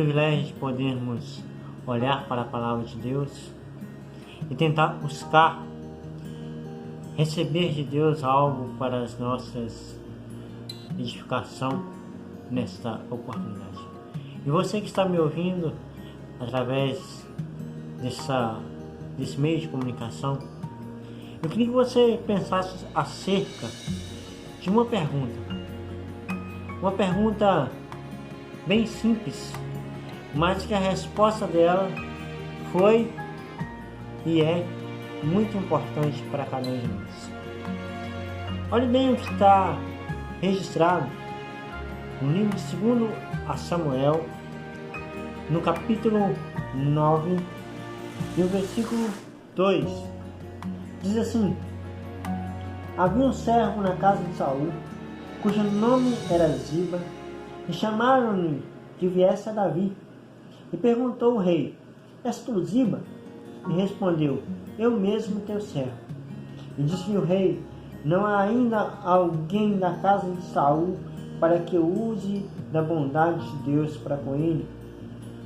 privilégio de podermos olhar para a palavra de Deus e tentar buscar receber de Deus algo para as nossas edificação nesta oportunidade. E você que está me ouvindo através desse meio de comunicação, eu queria que você pensasse acerca de uma pergunta bem simples, mas que a resposta dela foi e é muito importante para cada um de nós. Olhe bem o que está registrado no livro de 2 Samuel, no capítulo 9, e o versículo 2. Diz assim: havia um servo na casa de Saul, cujo nome era Ziba, e chamaram-lhe que viesse a Davi. E perguntou o rei: és tu Ziba? E respondeu: eu mesmo teu servo. E disse-lhe o rei: não há ainda alguém da casa de Saul para que eu use da bondade de Deus para com ele?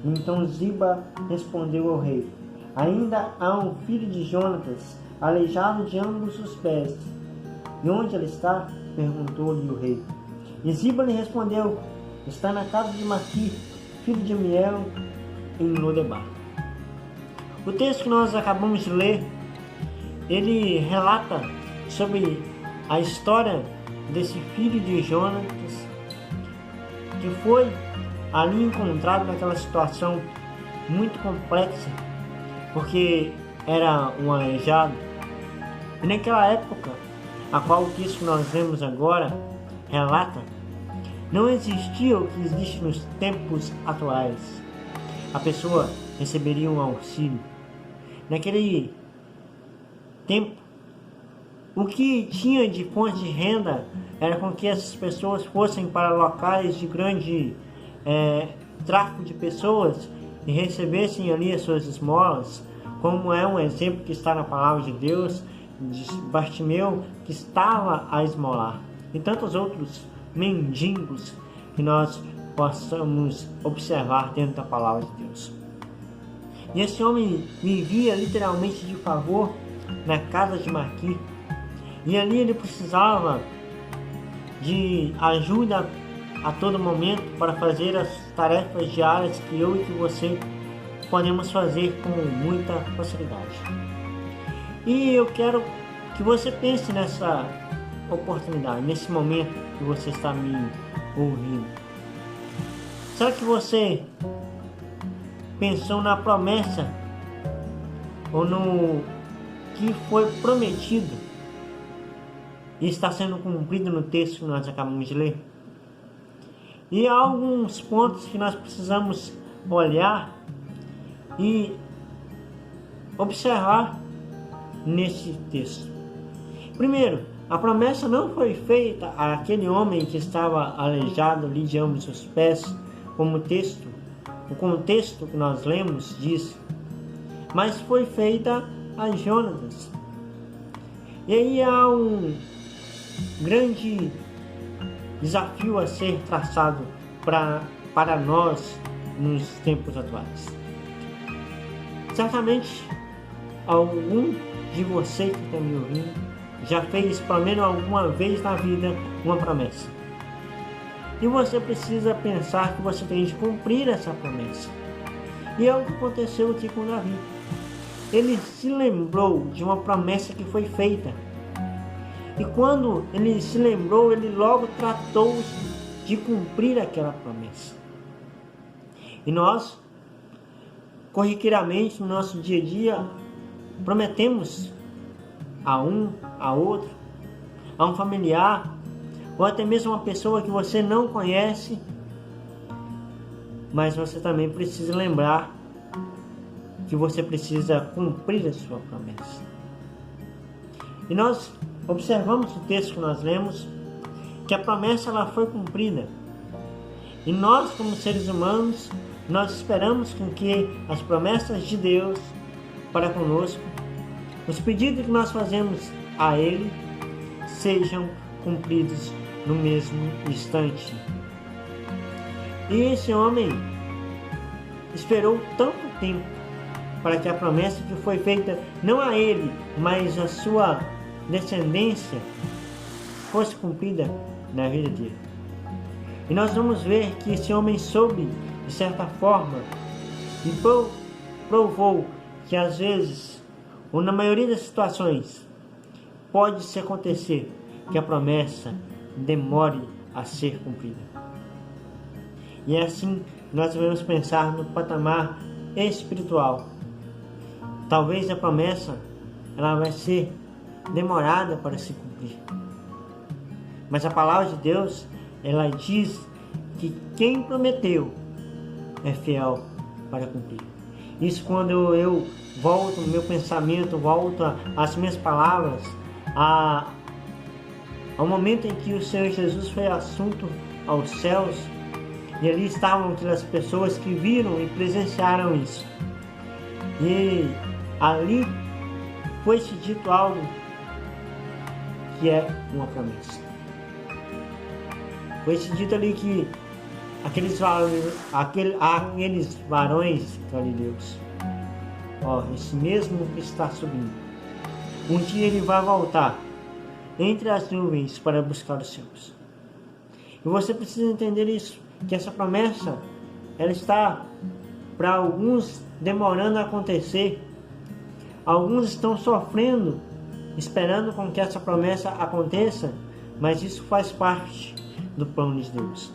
Então Ziba respondeu ao rei: ainda há um filho de Jonatas, aleijado de ambos os pés. E onde ele está? Perguntou-lhe o rei. E Ziba lhe respondeu: está na casa de Maqui, filho de Amiel, em Lodebar. O texto que nós acabamos de ler, ele relata sobre a história desse filho de Jonatas, que foi ali encontrado naquela situação muito complexa, porque era um aleijado. E naquela época, a qual o texto que nós vemos agora relata, não existia o que existe nos tempos atuais. A pessoa receberia um auxílio. Naquele tempo, o que tinha de fonte de renda era com que essas pessoas fossem para locais de grande tráfico de pessoas e recebessem ali as suas esmolas, como é um exemplo que está na palavra de Deus, de Bartimeu, que estava a esmolar, e tantos outros mendigos que nós possamos observar dentro da palavra de Deus. E esse homem vivia literalmente de favor na casa de Maqui, e ali ele precisava de ajuda a todo momento para fazer as tarefas diárias que eu e que você podemos fazer com muita facilidade. E eu quero que você pense nessa oportunidade, nesse momento que você está me ouvindo. Será que você pensou na promessa ou no que foi prometido e está sendo cumprido no texto que nós acabamos de ler? E há alguns pontos que nós precisamos olhar e observar nesse texto. Primeiro, a promessa não foi feita àquele homem que estava aleijado ali de ambos os pés, como o contexto que nós lemos diz, mas foi feita a Jonatas. E aí há um grande desafio a ser traçado para nós nos tempos atuais. Certamente, algum de vocês que está me ouvindo já fez pelo menos alguma vez na vida uma promessa. E você precisa pensar que você tem de cumprir essa promessa. E é o que aconteceu aqui com Davi. Ele se lembrou de uma promessa que foi feita. E quando ele se lembrou, ele logo tratou de cumprir aquela promessa. E nós, corriqueiramente, no nosso dia a dia, prometemos a um, a outro, a um familiar, ou até mesmo uma pessoa que você não conhece, mas você também precisa lembrar que você precisa cumprir a sua promessa. E nós observamos o texto que nós lemos, que a promessa ela foi cumprida. E nós, como seres humanos, nós esperamos com que as promessas de Deus para conosco, os pedidos que nós fazemos a Ele, sejam cumpridos no mesmo instante. E esse homem esperou tanto tempo para que a promessa que foi feita não a ele, mas a sua descendência fosse cumprida na vida dele. E nós vamos ver que esse homem soube, de certa forma, e provou que às vezes, ou na maioria das situações, pode-se acontecer que a promessa demore a ser cumprida. E é assim que nós devemos pensar no patamar espiritual. Talvez a promessa ela vai ser demorada para se cumprir. Mas a palavra de Deus, ela diz que quem prometeu é fiel para cumprir. Isso quando eu volto no meu pensamento, volto às minhas palavras, ao momento em que o Senhor Jesus foi assunto aos céus, e ali estavam aquelas pessoas que viram e presenciaram isso. E ali foi-se dito algo que é uma promessa. Foi-se dito ali que aqueles varões galileus, esse mesmo que está subindo, um dia ele vai voltar entre as nuvens para buscar os seus. E você precisa entender isso, que essa promessa ela está para alguns demorando a acontecer. Alguns estão sofrendo, esperando com que essa promessa aconteça, mas isso faz parte do plano de Deus.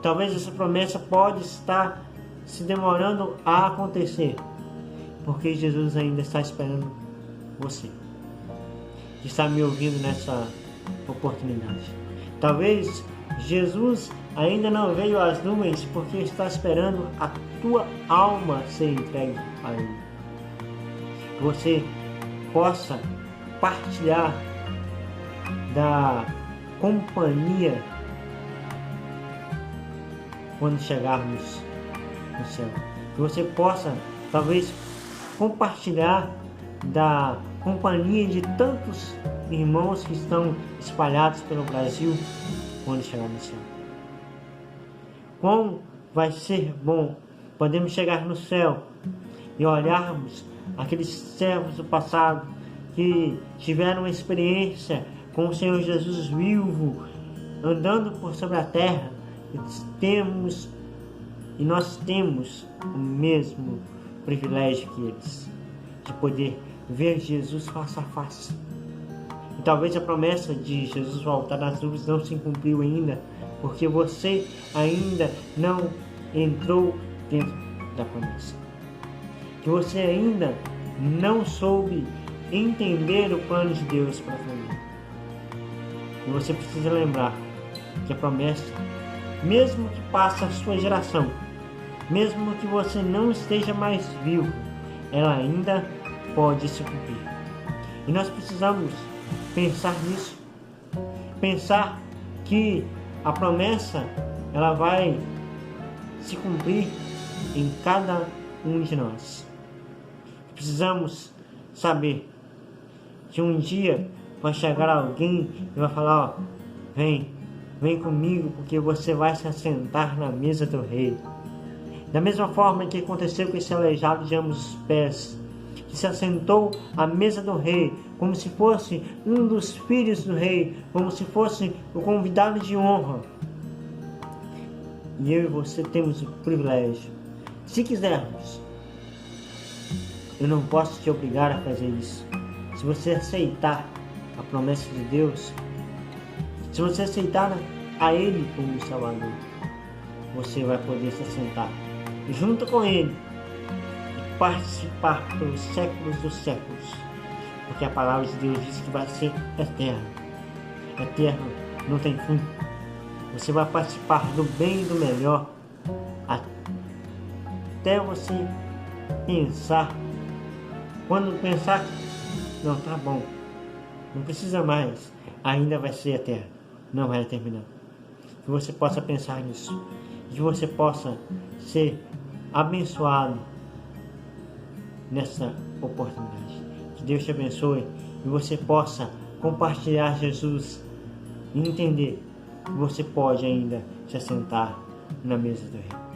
Talvez essa promessa pode estar se demorando a acontecer, porque Jesus ainda está esperando você, que está me ouvindo nessa oportunidade. Talvez Jesus ainda não veio às nuvens porque está esperando a tua alma ser entregue a Ele. Que você possa partilhar da companhia quando chegarmos no céu. Que você possa, talvez, compartilhar da companhia de tantos irmãos que estão espalhados pelo Brasil quando chegar no céu. Como vai ser bom podemos chegar no céu e olharmos aqueles servos do passado que tiveram uma experiência com o Senhor Jesus vivo, andando por sobre a terra, e nós temos o mesmo privilégio que eles, de poder ver Jesus face a face. E talvez a promessa de Jesus voltar das nuvens não se cumpriu ainda, porque você ainda não entrou dentro da promessa. Que você ainda não soube entender o plano de Deus para a família. E você precisa lembrar que a promessa, mesmo que passe a sua geração, mesmo que você não esteja mais vivo, ela ainda pode se cumprir. E nós precisamos pensar nisso, pensar que a promessa ela vai se cumprir em cada um de nós. Precisamos saber que um dia vai chegar alguém e vai falar: vem comigo, porque você vai se assentar na mesa do rei. Da mesma forma que aconteceu com esse aleijado de ambos os pés, que se assentou à mesa do rei, como se fosse um dos filhos do rei, como se fosse o convidado de honra. E eu e você temos o privilégio, se quisermos. Eu não posso te obrigar a fazer isso. Se você aceitar a promessa de Deus, se você aceitar a Ele como Salvador, você vai poder se assentar junto com Ele e participar pelos séculos dos séculos, porque a palavra de Deus diz que vai ser eterno. Eterno, não tem fim. Você vai participar do bem e do melhor até você pensar. Quando pensar que não, tá bom, não precisa mais, ainda vai ser eterno, não vai terminar. Que você possa pensar nisso, que você possa ser abençoado nessa oportunidade. Que Deus te abençoe e você possa compartilhar Jesus e entender que você pode ainda se assentar na mesa do rei.